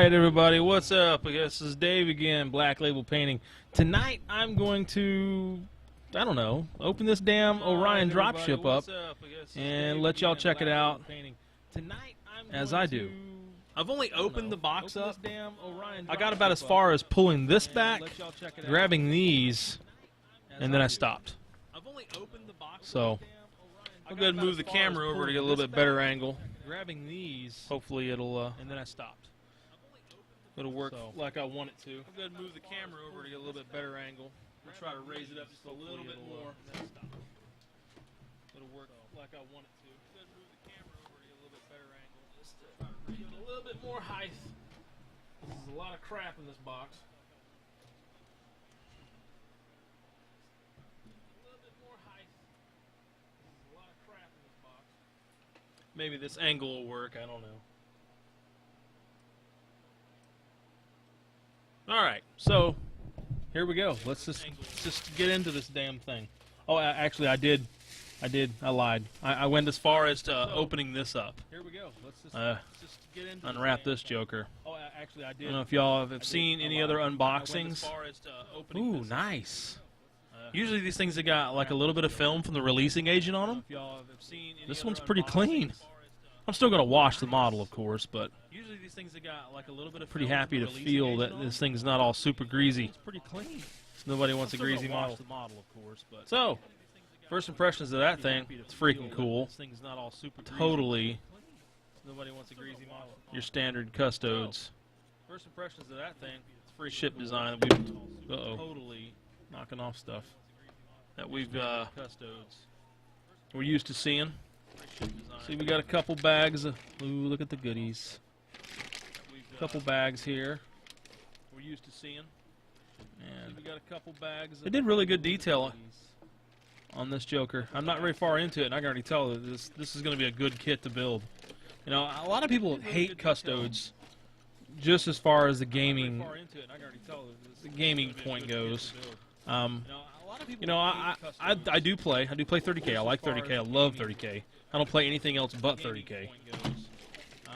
Alright everybody, what's up? I guess this is Dave again, Black Label Painting. Tonight I'm going to, I don't know, open this damn Orion dropship up and let y'all check it out as I do. I've only opened the box up. I got about as far as pulling this back, grabbing these, and then I stopped. So I'll go ahead and move the camera over to get a little bit better angle. Grabbing these, hopefully it'll, and then I stopped. It'll work like I want it to. I'll go ahead and move the camera over to get a little bit better angle. We'll try to raise it up just a little bit more. It'll work like I want it to. Go ahead and move the camera over to get a little bit better angle. Just to try to raise it a little bit more height. This is a lot of crap in this box. Maybe this angle will work, I don't know. Alright, so here we go. Let's just get into this damn thing. Oh, actually I lied. I went as far as to opening this up. Here we go. Let's just get into unwrap this joker. Oh, actually I don't know if y'all have seen any other unboxings. Ooh, nice. Usually these things have got like a little bit of film from the releasing agent on them. This one's pretty clean. I'm still going to wash the model, of course, but usually these things have got like a little bit of pretty happy to feel that this thing's not all super greasy. It's pretty clean. Nobody wants a greasy model. So, first impressions of that thing, it's freaking cool. Totally your standard custodes. First impressions of that thing, it's free ship design that we've totally knocking off stuff that we're used to seeing. See, we got a couple bags of, ooh, look at the goodies. A couple bags here. We're used to seeing. And we got a couple bags. They did really good detail on this joker. I'm not very far into it, and I can already tell that this is going to be a good kit to build. You know, a lot of people hate custodes, just as far as the gaming point goes. You know, I do play 30K. I like 30K. I love 30K. I don't play anything else but 30K.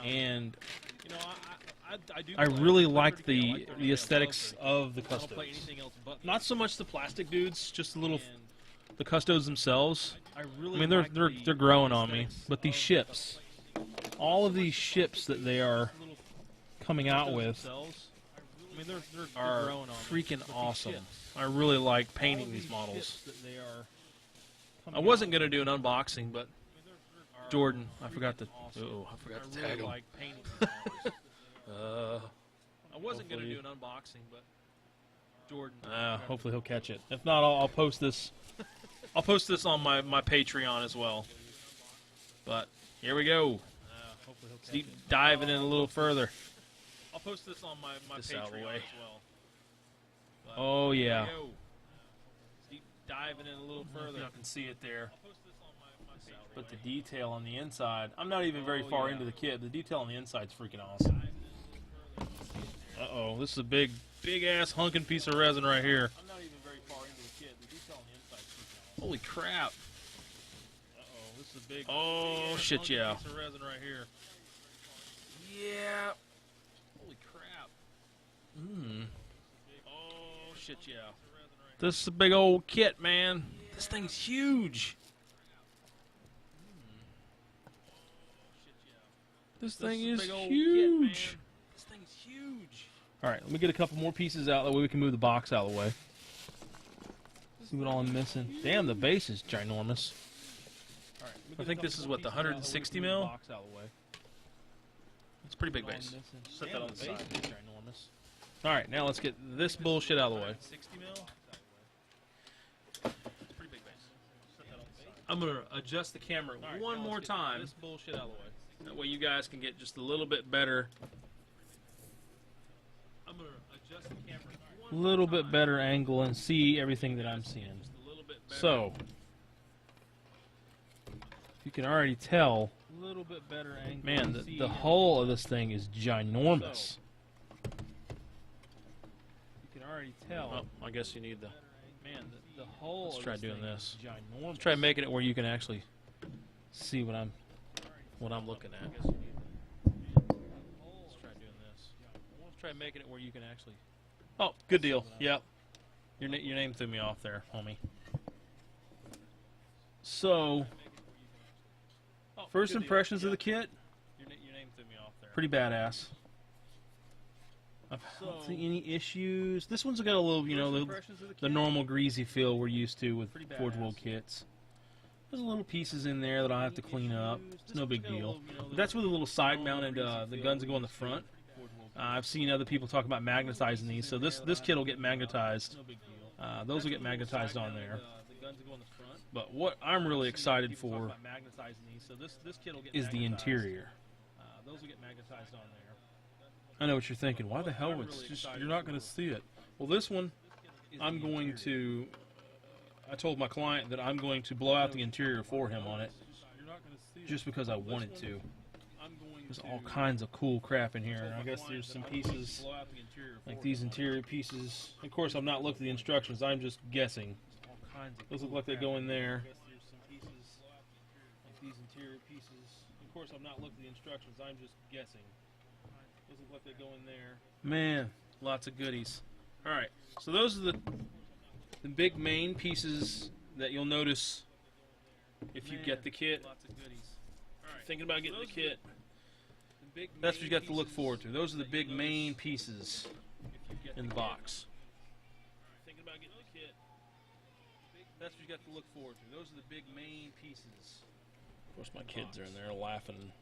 And I really like the aesthetics of the custodes. Not so much the plastic dudes, just the custodes themselves. I mean, they're growing on me. But these ships, all of these ships that they are coming out with are freaking awesome. I really like painting these models. I wasn't going to do an unboxing, but Jordan, I forgot to tag him. I wasn't going to do an unboxing, but Jordan. Hopefully he'll catch it. If not, I'll post this. I'll post this on my Patreon as well. But here we go. Deep diving in a little further. I'll post this on my Patreon as well. But oh yeah. Deep diving in a little further. Y'all can see it there. But the detail on the inside, I'm not even very far into the kit. The detail on the inside is freaking awesome. Uh-oh, this is a big ass hunking piece of resin right here. I'm not even very far into the kit. The detail on the inside is freaking awesome. Holy crap. Uh-oh, this is a big ass shit, yeah. Piece of resin right here. Yeah. Holy crap. Oh shit, yeah. This is a big old kit, man. This thing's huge. This thing is huge. This thing's huge. Alright, let me get a couple more pieces out. That way we can move the box out of the way. See what all I'm missing. Damn, the base is ginormous. I think this is what, the 160 mil? It's a pretty big base. Set that on the side. Alright, now let's get this bullshit out of the way. I'm going to adjust the camera one more time. This bullshit out of the way. That way you guys can get just a little bit better. I'm going to adjust the camera a little bit better angle and see everything that I'm seeing. So, you can already tell, a little bit better angle. Man, the hull of this thing is ginormous. You can already tell. Oh, I guess you need the. Man, the hull. Let's try doing this. Let's try making it where you can actually see what I'm looking at. Let's try doing this. try making it where you can actually... Oh, good deal. Yep. Your name threw me off there, homie. So, first impressions of the kit, pretty badass. I don't see any issues. This one's got a little, you know, the normal greasy feel we're used to with Forge World kits. There's little pieces in there that I have to clean up. It's no big deal. But that's where the little side-mounted the guns go on the front. I've seen other people talk about magnetizing these, so this kit will get magnetized. Those will get magnetized on there. But what I'm really excited for is the interior. I know what you're thinking. Why the hell? It's just, you're not going to see it. Well, this one, I'm going to... I told my client that I'm going to blow out the interior for him on it, just because I wanted to. There's all kinds of cool crap in here. I guess there's some pieces, like these interior pieces. Of course, I've not looked at the instructions. I'm just guessing. Those look like they go in there. These interior pieces. Of course, I've not looked at the instructions. I'm just guessing. Those look like they go in there. Man, lots of goodies. All right, so those are the big main pieces that you'll notice if you get the kit. Lots of goodies. All right, thinking about getting the kit. That's what you got to look forward to. Those are the big main pieces in the box. Thinking about getting the kit. That's what you got to look forward to. Those are the big main pieces. Of course, my kids are in there laughing,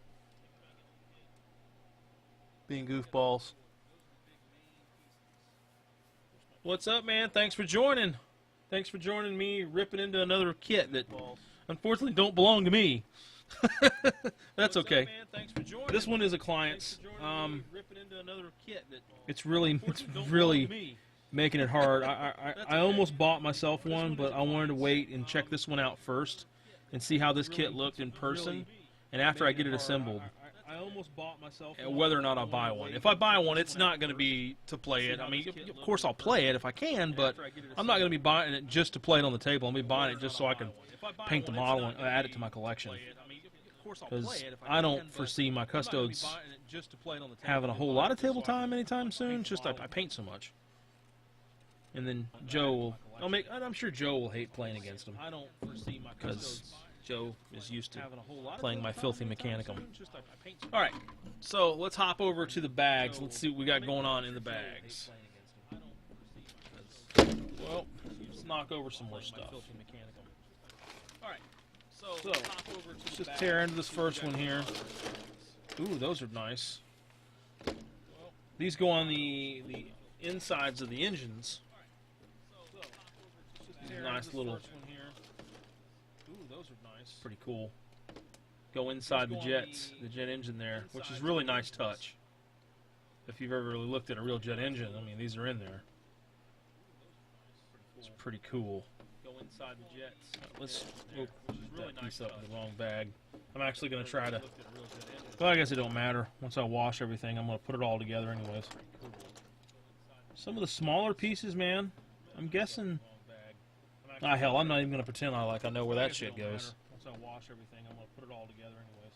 being goofballs. What's up, man? Thanks for joining. Thanks for joining me ripping into another kit that unfortunately don't belong to me. That's okay. This one is a client's. It's really making it hard. I almost bought myself one, but I wanted to wait and check this one out first and see how this kit looked in person. And after I get it assembled, whether or not I'll buy one. If I buy one, it's not going to be to play it. I mean, of course I'll play it if I can, but I'm not going to be buying it just to play it on the table. I'm going to be buying it just so I can paint the model and add it to my collection. Because I don't foresee my custodes having a whole lot of table time anytime soon. It's just I paint so much. And then Joe will... I'm sure Joe will hate playing against him. Because Joe is used to playing my filthy Mechanicum. Alright, so let's hop over to the bags. Let's see what we got going on in the bags. Well, let's knock over some more stuff. Alright, so let's just tear into this first one here. Ooh, those are nice. These go on the insides of the engines. Nice little... Ooh, those are nice. Pretty cool. Go inside the jet engine there, which is really nice touch. If you've ever really looked at a real jet engine, I mean, these are in there. It's pretty cool. Go inside the jets. Let's put that piece up in the wrong bag. I'm actually going to try to... Well, I guess it don't matter. Once I wash everything, I'm going to put it all together anyways. Some of the smaller pieces, man, I'm guessing... Ah, hell, I'm not even going to pretend I know where that shit goes. Once I wash everything, I'm going to put it all together anyways.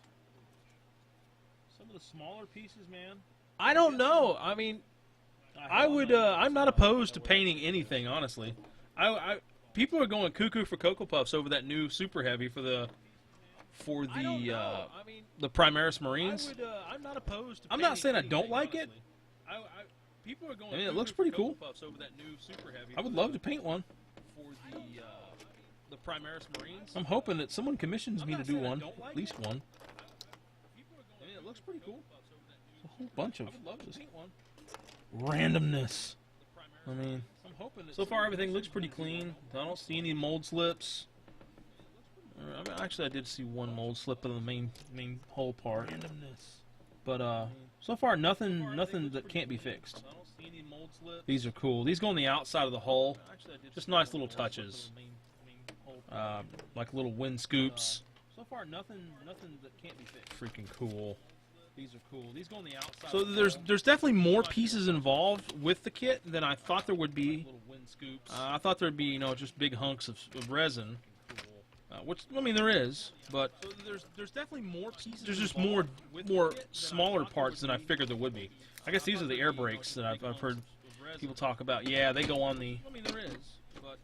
Some of the smaller pieces, man. I don't know. I mean, I would, I'm not opposed to painting anything, honestly. People are going cuckoo for Cocoa Puffs over that new Super Heavy for the Primaris Marines. I'm not opposed to I'm not saying I don't like it. People are going it looks pretty cool. I would love to paint one. The Primaris Marines. I'm hoping that someone commissions me to do one, at least one. It looks pretty cool. It's a whole bunch of randomness. I mean, so far everything looks pretty clean. I don't see any mold slips. I mean, actually, I did see one mold slip in the main whole part. But so far nothing that can't be fixed. These are cool. These go on the outside of the hull. Just nice little touches. Like little wind scoops. So far nothing that can't be fixed. Freaking cool. These are cool. These go on the outside. So there's definitely more pieces involved with the kit than I thought there would be. I thought there'd be, just big hunks of resin. Which, I mean, there is, but so there's definitely more pieces. There's just more smaller parts than I figured there would be. I guess these are the air brakes that I've heard people talk about. Yeah, they go on the. I mean, there is, but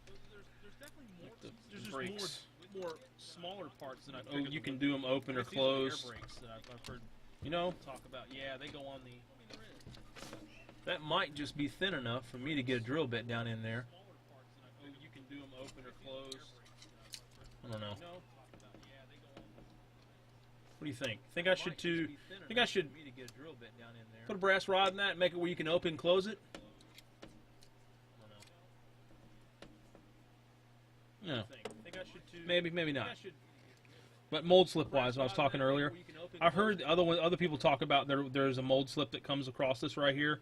there's definitely more. There's just brakes. More smaller parts than I figured. Oh, you can do them open or close. Air brakes that I've heard. You know, talk about. Yeah, they go on the. I mean, there is. That might just be thin enough for me to get a drill bit down in there. Oh, you can do them open or close. I don't know. What do you think? Think I should put a brass rod in that and make it where you can open and close it? I don't know. No. Maybe, maybe not. But mold slip wise, I was talking earlier, I've heard other people talk about there's a mold slip that comes across this right here.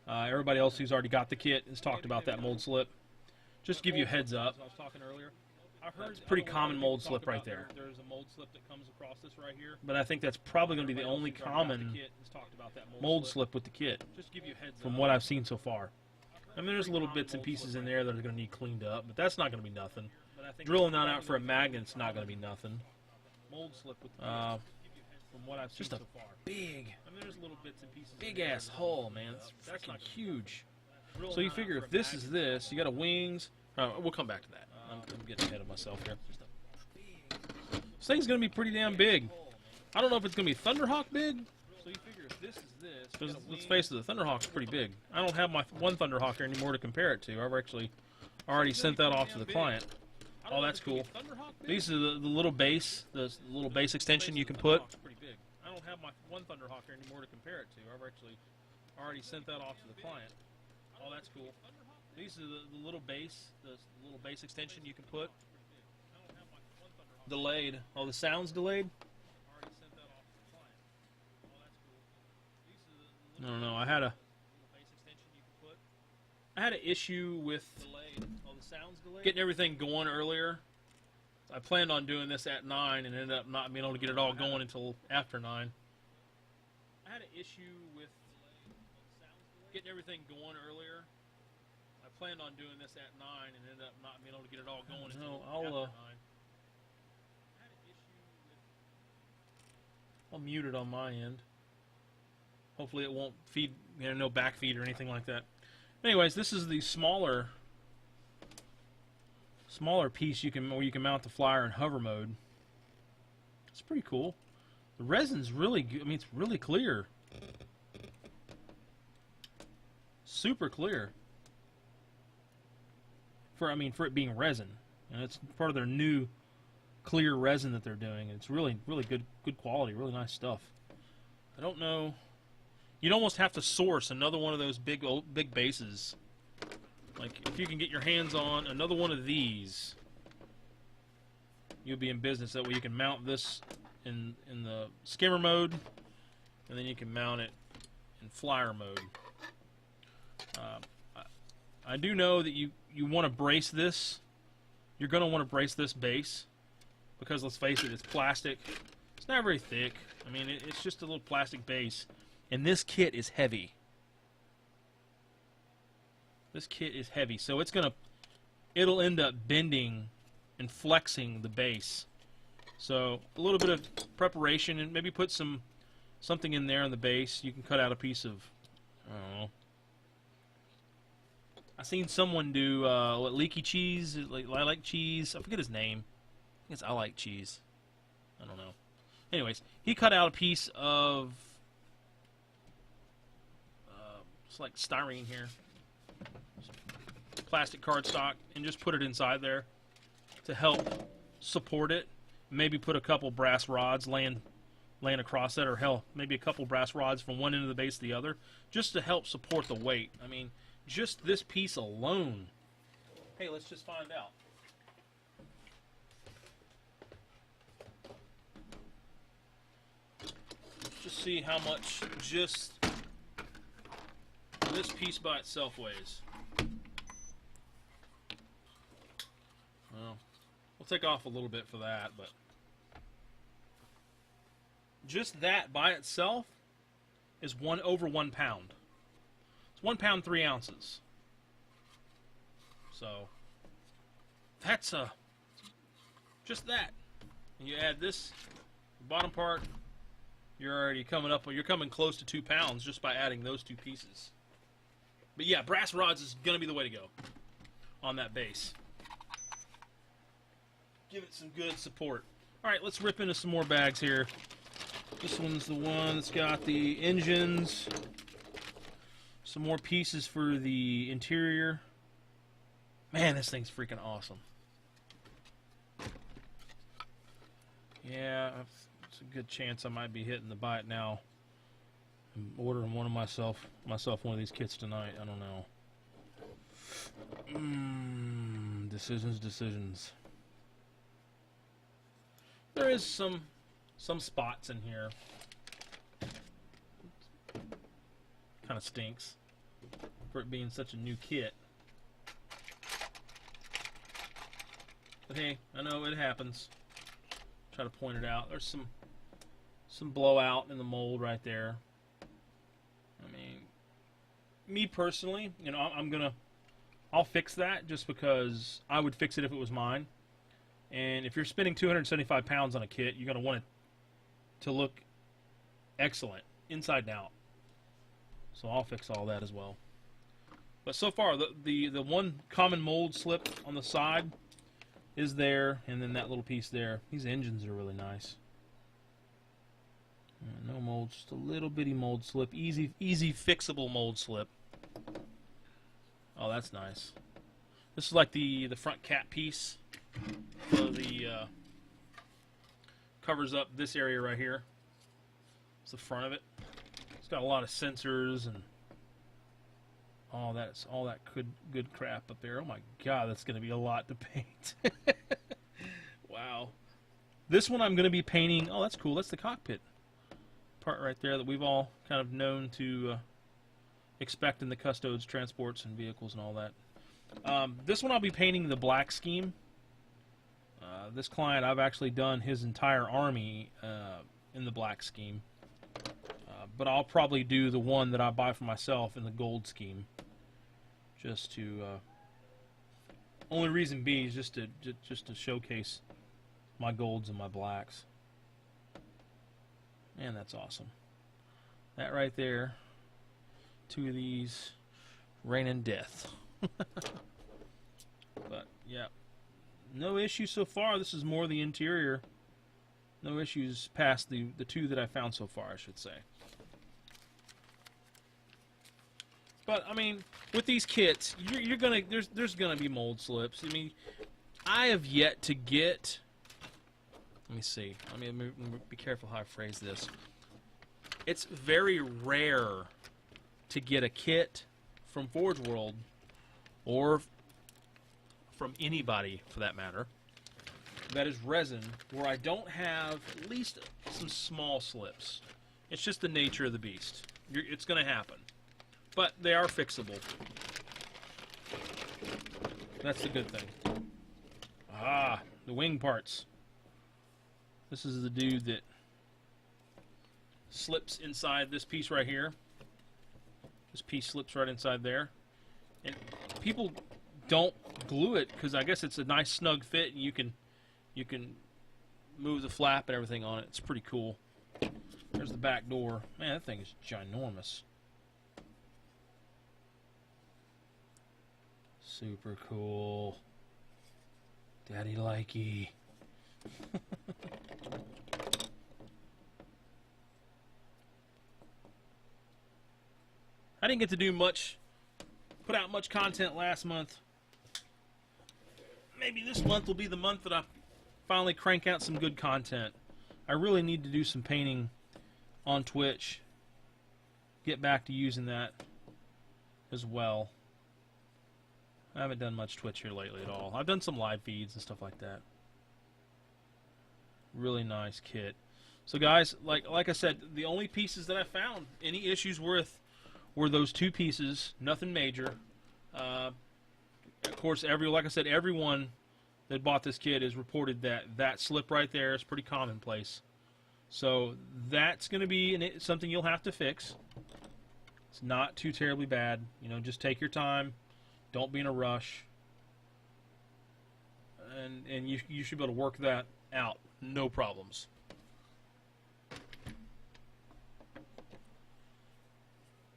Everybody else who's already got the kit has talked about that mold slip. Just to give you a heads up. I was talking earlier. I've heard it's pretty common mold slip right there. There's a mold slip that comes across this right here. But I think that's probably going to be the only common mold slip with the kit, from what I've seen so far. I mean, there's little bits and pieces in there that are going to need cleaned up, but that's not going to be nothing. Drilling that out for a magnet's not going to be nothing. Mold slip with the kit, from what I've seen so far. Big, big ass hull, man. It's freaking huge. So you figure if this is this, you got a wings. We'll come back to that. I'm getting ahead of myself here. This thing's going to be pretty damn big. I don't know if it's going to be Thunderhawk big. So you figure if this is this, because let's face it, the Thunderhawk's pretty big. I don't have my one Thunderhawk here anymore to compare it to. I've actually already sent that off to the client. Oh, that's cool. These are the little base, the little base extension you can put. I don't have my one Thunderhawk here anymore to compare it to. I've actually already sent that off to the client. Oh, that's cool. These are the little base extension you can put. Delayed. Oh, the sound's delayed? I don't know. I had an issue with getting everything going earlier. I planned on doing this at 9 and ended up not being able to get it all going until after 9. I had an issue with getting everything going earlier. I planned on doing this at 9 and ended up not being able to get it all going until after 9. I'll mute it on my end. Hopefully it won't feed, no back feed or anything like that. Anyways, this is the smaller piece where you can mount the flyer in hover mode. It's pretty cool. The resin's really good. I mean, it's really clear. Super clear. For it being resin, and it's part of their new clear resin that they're doing. It's really good quality, really nice stuff. I don't know. You'd almost have to source another one of those big bases. Like if you can get your hands on another one of these, you'll be in business. That way you can mount this in the skimmer mode, and then you can mount it in flyer mode. I do know that you want to brace this. You're going to want to brace this base because, let's face it, it's plastic. It's not very thick. I mean, it's just a little plastic base. And this kit is heavy. This kit is heavy. So it'll end up bending and flexing the base. So a little bit of preparation and maybe put something in there on the base. You can cut out a piece of, I don't know. I seen someone do leaky cheese, I like cheese. I forget his name. I think it's I like cheese. I don't know. Anyways, he cut out a piece of it's like styrene here, plastic cardstock, and just put it inside there to help support it. Maybe put a couple brass rods laying across it, or hell, maybe a couple brass rods from one end of the base to the other, just to help support the weight. I mean, just this piece alone. Hey, let's just find out. Let's just see how much just this piece by itself weighs. Well, we'll take off a little bit for that, but just that by itself is over 1 pound. It's 1 pound 3 ounces. So that's Just that. And you add this bottom part, you're already coming close to 2 pounds just by adding those 2 pieces. But yeah, brass rods is going to be the way to go on that base. Give it some good support. Alright, let's rip into some more bags here. This one's the one that's got the engines. Some more pieces for the interior. Man, this thing's freaking awesome. Yeah, it's a good chance I might be hitting the buy it now. I'm ordering myself one of these kits tonight. I don't know. Decisions. There is some spots in here. Kind of stinks for it being such a new kit. But hey, I know it happens. Try to point it out. There's some blowout in the mold right there. I mean, me personally, you know, I'll fix that just because I would fix it if it was mine. And if you're spending 275 pounds on a kit, you're going to want it to look excellent, inside and out. So I'll fix all that as well. But so far, the one common mold slip on the side is there, and then that little piece there. These engines are really nice. No mold, just a little bitty mold slip. Easy fixable mold slip. Oh, that's nice. This is like the front cap piece. So the covers up this area right here. It's the front of it. It's got a lot of sensors and all that good crap up there. Oh my God, that's going to be a lot to paint. Wow. This one I'm going to be painting. Oh, that's cool. That's the cockpit part right there that we've all kind of known to expect in the custodes, transports, and vehicles and all that. This one I'll be painting the black scheme. This client, I've actually done his entire army in the black scheme. But I'll probably do the one that I buy for myself in the gold scheme. Just to... only reason B is just to showcase my golds and my blacks. Man, that's awesome. That right there. 2 of these. Rain and death. But, yeah. No issues so far. This is more the interior. No issues past the 2 that I found so far, I should say. But I mean, with these kits, you're gonna there's gonna be mold slips. I mean, I have yet to get. Let me see. Let me be careful how I phrase this. It's very rare to get a kit from Forge World, or from anybody for that matter, that is resin, where I don't have at least some small slips. It's just the nature of the beast. It's going to happen. But they are fixable. That's the good thing. Ah, the wing parts. This is the dude that slips inside this piece right here. This piece slips right inside there. And people don't glue it because I guess it's a nice snug fit and you can move the flap and everything on it. It's pretty cool. There's the back door. Man, that thing is ginormous. Super cool. Daddy likey. I didn't get to do much, put out much content last month. Maybe this month will be the month that I finally crank out some good content. I really need to do some painting on Twitch. Get back to using that as well. I haven't done much Twitch here lately at all. I've done some live feeds and stuff like that. Really nice kit. So guys, like I said, the only pieces that I found any issues with were those 2 pieces. Nothing major. Of course, like I said, everyone that bought this kit has reported that slip right there is pretty commonplace. So that's going to be something you'll have to fix. It's not too terribly bad. You know, just take your time. Don't be in a rush. and you should be able to work that out, no problems.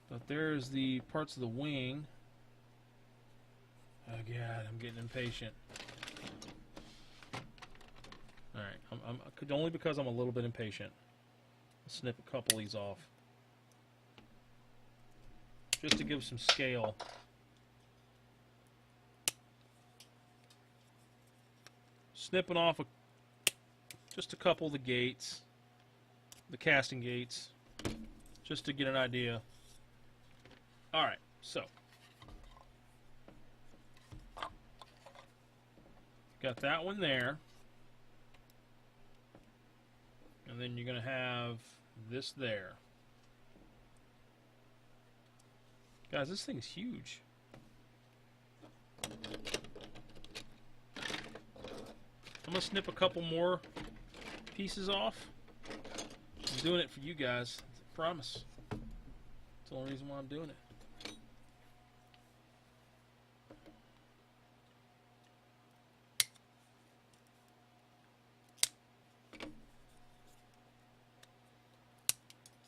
But there's the parts of the wing. Oh God, I'm getting impatient. All right, I'm only because I'm a little bit impatient. I'll snip a couple of these off, just to give some scale. Snipping off just a couple of the gates, the casting gates, just to get an idea. All right, so got that one there, and then you're going to have this there. Guys, this thing's huge. I'm going to snip a couple more pieces off. I'm doing it for you guys, I promise. That's the only reason why I'm doing it.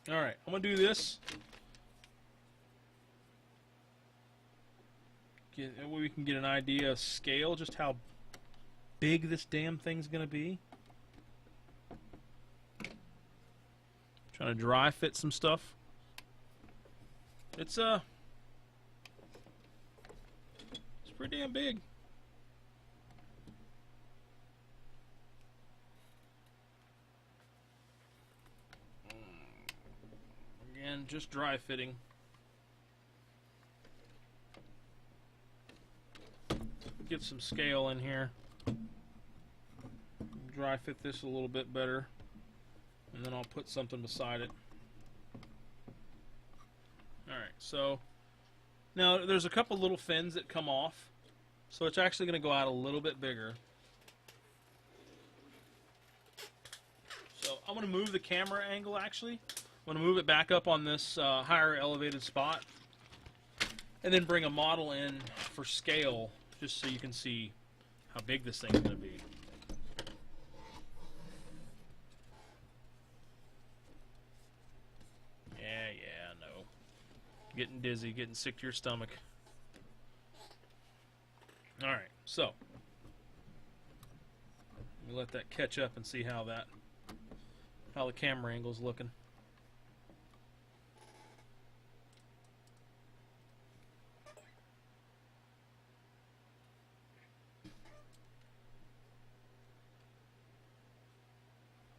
Alright, I'm going to do this. That way we can get an idea of scale, just how big this damn thing's going to be. Trying to dry fit some stuff. It's pretty damn big. Again, just dry fitting. Get some scale in here. Dry fit this a little bit better, and then I'll put something beside it. Alright, so now there's a couple little fins that come off, so it's actually going to go out a little bit bigger. So I'm going to move the camera angle actually. I'm going to move it back up on this higher elevated spot, and then bring a model in for scale, just so you can see how big this thing's going to be. Yeah, no. Getting dizzy, getting sick to your stomach. Alright, so let me let that catch up and see how the camera angle's looking.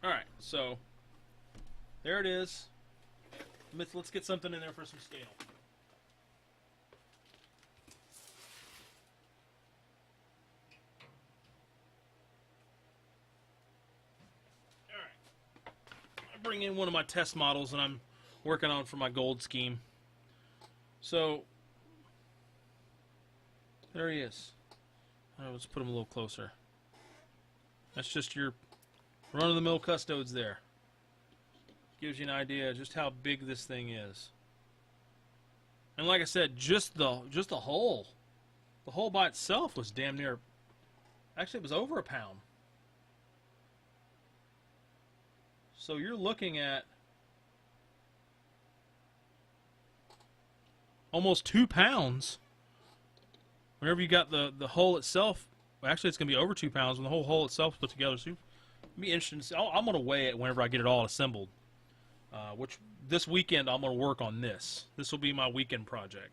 Alright, so there it is. Let's get something in there for some scale. Alright. I bring in one of my test models that I'm working on for my gold scheme. So, there he is. Let's put him a little closer. That's just your run-of-the-mill custodes there. Gives you an idea just how big this thing is. And like I said, just the hull. The hull by itself was damn near, actually it was over a pound. So you're looking at almost 2 pounds. Whenever you got the hull itself, well, actually it's going to be over 2 pounds when the whole hull itself is put together. So it'll be interesting to see. I'm going to weigh it whenever I get it all assembled. Which this weekend I'm going to work on this. This will be my weekend project.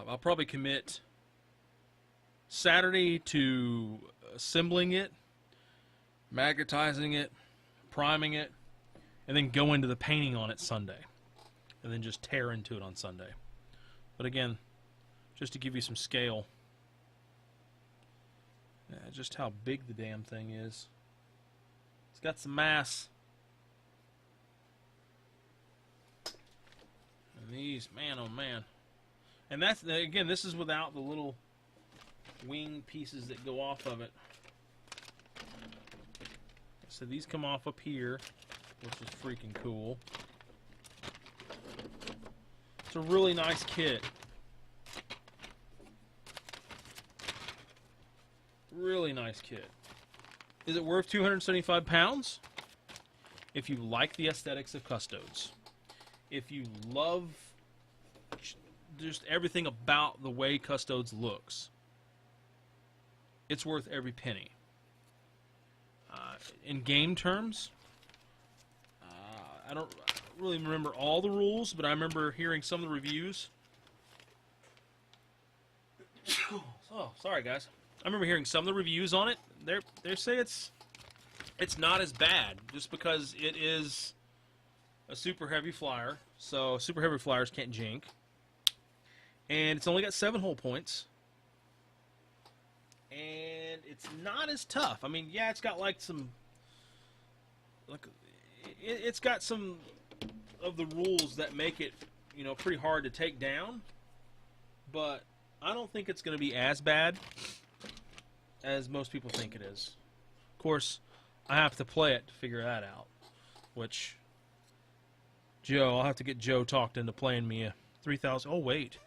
I'll probably commit Saturday to assembling it, magnetizing it, priming it, and then go into the painting on it Sunday. And then just tear into it on Sunday. But again, just to give you some scale, just how big the damn thing is. It's got some mass. And these, man, oh man. And that's, again, this is without the little wing pieces that go off of it. So these come off up here, which is freaking cool. It's a really nice kit. Really nice kit. Is it worth 275 pounds? If you like the aesthetics of custodes, if you love just everything about the way custodes looks, it's worth every penny. In game terms, I don't really remember all the rules, but I remember hearing some of the reviews. Oh, sorry guys. I remember hearing some of the reviews on it. They say it's not as bad, just because it is a super heavy flyer. So super heavy flyers can't jink, and it's only got 7 hull points, and it's not as tough. I mean, yeah, it's got like some, like, it's got some of the rules that make it, you know, pretty hard to take down, but I don't think it's going to be as bad as most people think it is. Of course, I have to play it to figure that out, which I'll have to get Joe talked into playing me a 3,000. Oh wait,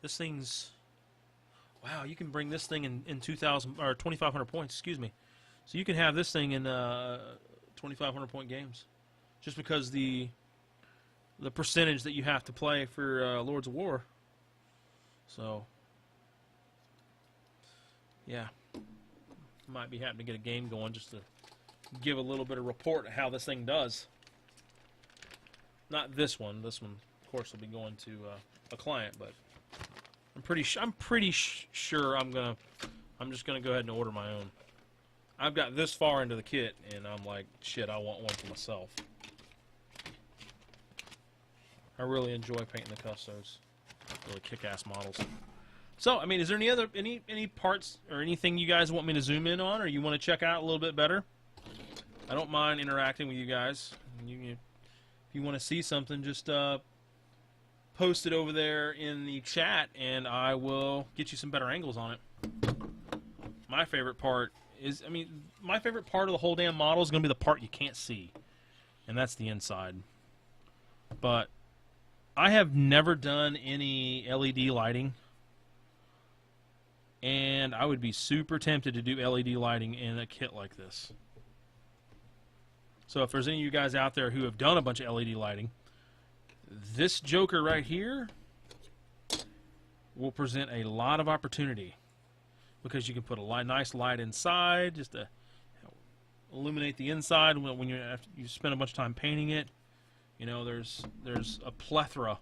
this thing's, wow, you can bring this thing in 2,000 or 2,500 points. Excuse me. So you can have this thing in 2,500 point games, just because the percentage that you have to play for Lords of War. So yeah, might be happy to get a game going just to give a little bit of report of how this thing does. Not this one. This one, of course, will be going to a client, but I'm pretty sure I'm just gonna go ahead and order my own. I've got this far into the kit, and I'm like, shit, I want one for myself. I really enjoy painting the custodes. Really kick-ass models. So, I mean, is there any parts or anything you guys want me to zoom in on, or you want to check out a little bit better? I don't mind interacting with you guys. If you want to see something, just post it over there in the chat, and I will get you some better angles on it. My favorite part is, my favorite part of the whole damn model is going to be the part you can't see, and that's the inside. But I have never done any LED lighting, and I would be super tempted to do LED lighting in a kit like this. So if there's any of you guys out there who have done a bunch of LED lighting, this Joker right here will present a lot of opportunity, because you can put a nice light inside just to illuminate the inside when you spend a bunch of time painting it. You know, there's a plethora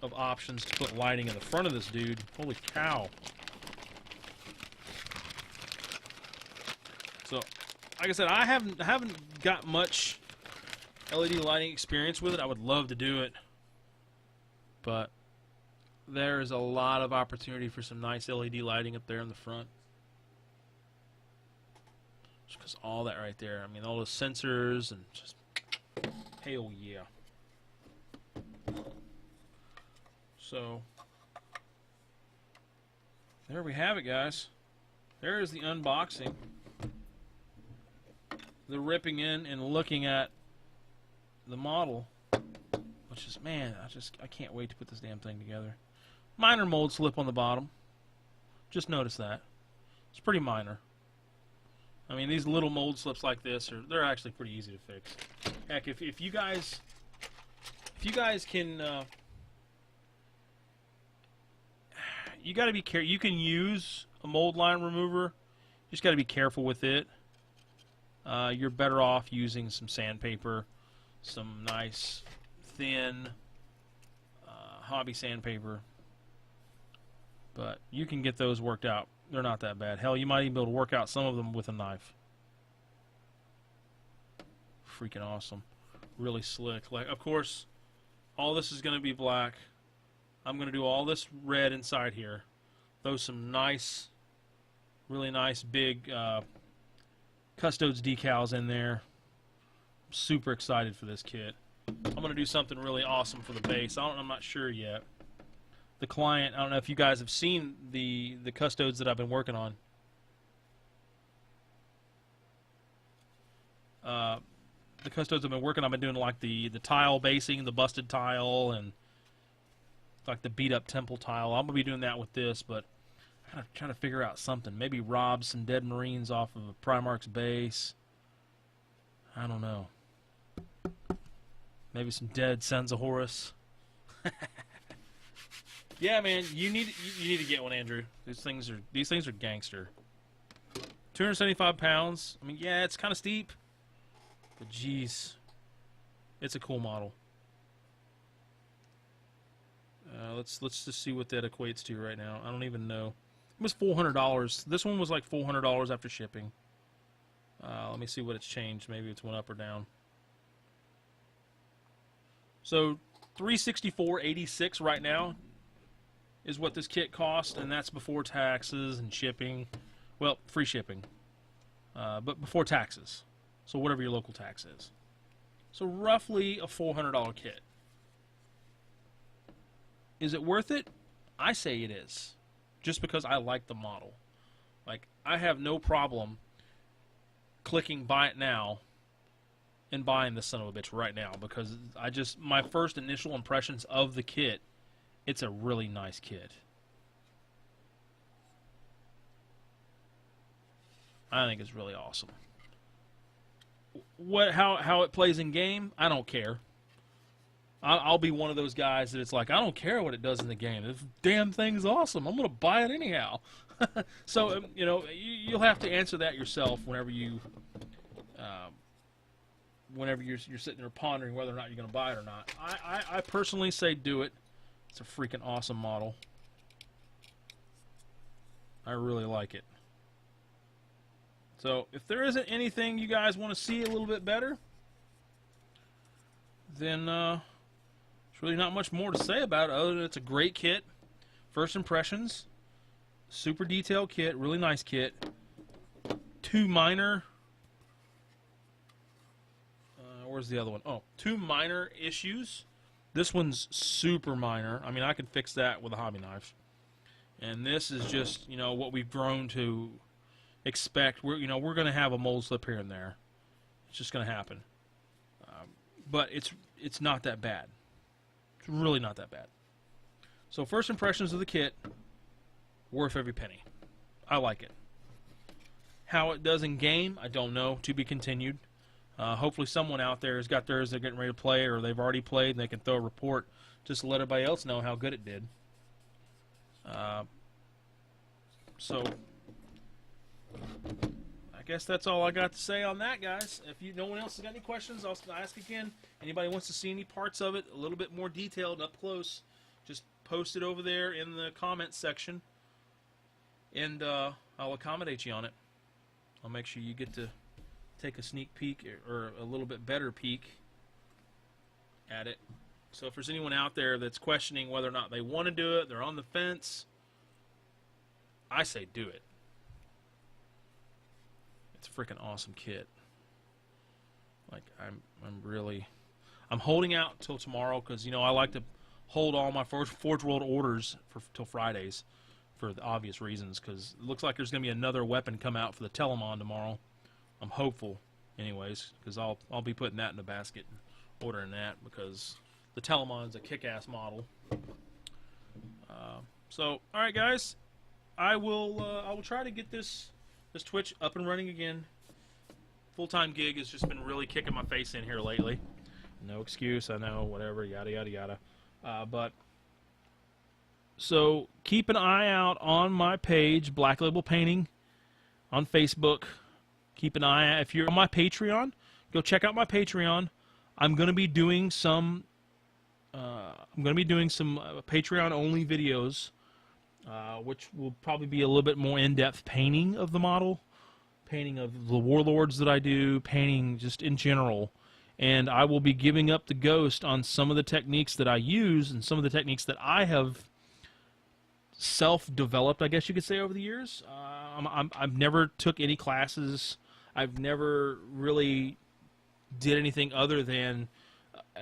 of options to put lighting in the front of this dude. Holy cow. So, like I said, I haven't got much LED lighting experience with it. I would love to do it, but there's a lot of opportunity for some nice LED lighting up there in the front. Just because all that right there, I mean, all those sensors and just, hell yeah. So, there we have it, guys. There is the unboxing. The ripping in and looking at the model, which is, man, I can't wait to put this damn thing together. Minor mold slip on the bottom. Just notice that. It's pretty minor. I mean, these little mold slips like this they're actually pretty easy to fix. Heck, if you guys can, you got to be careful. You can use a mold line remover. You just got to be careful with it. You're better off using some sandpaper, some nice thin hobby sandpaper. But you can get those worked out. They're not that bad. Hell, you might even be able to work out some of them with a knife. Freaking awesome. Really slick. Like, of course, all this is going to be black. I'm going to do all this red inside here. Throw some nice, really nice big custodes decals in there. I'm super excited for this kit. I'm going to do something really awesome for the base. I'm not sure yet. The client, I don't know if you guys have seen the custodes that I've been working on. The custodes I've been working on, I've been doing like the tile basing, the busted tile, and like the beat up temple tile. I'm going to be doing that with this, but I'm trying to figure out something. Maybe rob some dead Marines off of a Primarch's base. I don't know. Maybe some dead Sons of Horus. Yeah, man, you need to get one, Andrew. These things are gangster. 275 pounds. I mean, yeah, it's kind of steep, but jeez, it's a cool model. Let's just see what that equates to right now. I don't even know. It was $400. This one was like $400 after shipping. Let me see what it's changed. Maybe it's went up or down. So $364.86 right now is what this kit cost, and that's before taxes and shipping. Well, free shipping, but before taxes. So whatever your local tax is. So roughly a $400 kit. Is it worth it? I say it is, just because I like the model. Like, I have no problem clicking buy it now and buying this son of a bitch right now, because my first initial impressions of the kit, it's a really nice kit. I think it's really awesome. How it plays in game, I don't care. I'll be one of those guys that it's like, I don't care what it does in the game. This damn thing's awesome. I'm going to buy it anyhow. So, you'll have to answer that yourself whenever you're sitting there pondering whether or not you're going to buy it or not. I personally say do it. It's a freaking awesome model. I really like it. So, if there isn't anything you guys want to see a little bit better, then there's really not much more to say about it other than it's a great kit. First impressions, super detailed kit, really nice kit. Two minor, where's the other one? Oh, two minor issues. This one's super minor. I mean, I can fix that with a hobby knife. And this is just, what we've grown to expect. We're going to have a mold slip here and there. It's just going to happen. But it's not that bad. It's really not that bad. So first impressions of the kit, worth every penny. I like it. How it does in game, I don't know. To be continued. Hopefully someone out there has got theirs they're getting ready to play, or they've already played and they can throw a report just to let everybody else know how good it did. So I guess that's all I got to say on that, guys. If no one else has got any questions, I'll ask again. Anybody wants to see any parts of it a little bit more detailed up close, just post it over there in the comments section, and I'll accommodate you on it. I'll make sure you get to take a sneak peek, or a little bit better peek at it. So if there's anyone out there that's questioning whether or not they want to do it, they're on the fence, I say do it. It's a freaking awesome kit. Like, I'm holding out till tomorrow, because I like to hold all my Forge World orders till Fridays for the obvious reasons, because it looks like there's going to be another weapon come out for the Telemon tomorrow. I'm hopeful, anyways, because I'll be putting that in the basket and ordering that, because the Telemon's a kick-ass model. So, all right, guys, I will try to get this Twitch up and running again. Full-time gig has just been really kicking my face in here lately. No excuse, I know, whatever, yada yada yada. But so keep an eye out on my page, Black Label Painting, on Facebook. Keep an eye out. If you're on my Patreon, go check out my Patreon. I'm going to be doing some Patreon-only videos, which will probably be a little bit more in-depth painting of the model, painting of the warlords that I do, painting just in general. And I will be giving up the ghost on some of the techniques that I use and some of the techniques that I have self-developed, I guess you could say, over the years. I've never took any classes. I've never really did anything other than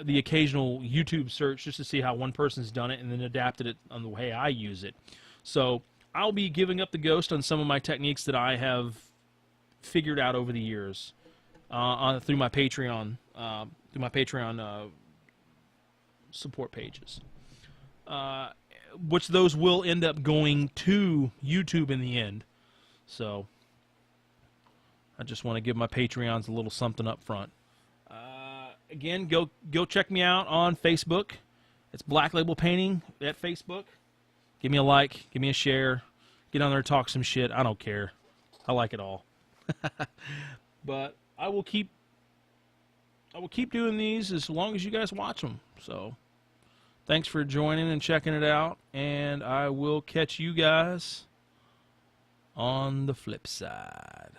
the occasional YouTube search just to see how one person's done it and then adapted it on the way I use it. So I'll be giving up the ghost on some of my techniques that I have figured out over the years through my Patreon support pages. which those will end up going to YouTube in the end. So I just want to give my Patreons a little something up front. Again, go check me out on Facebook. It's Black Label Painting at Facebook. Give me a like, give me a share, get on there, talk some shit. I don't care. I like it all. But I will keep doing these as long as you guys watch them. So thanks for joining and checking it out, and I will catch you guys on the flip side.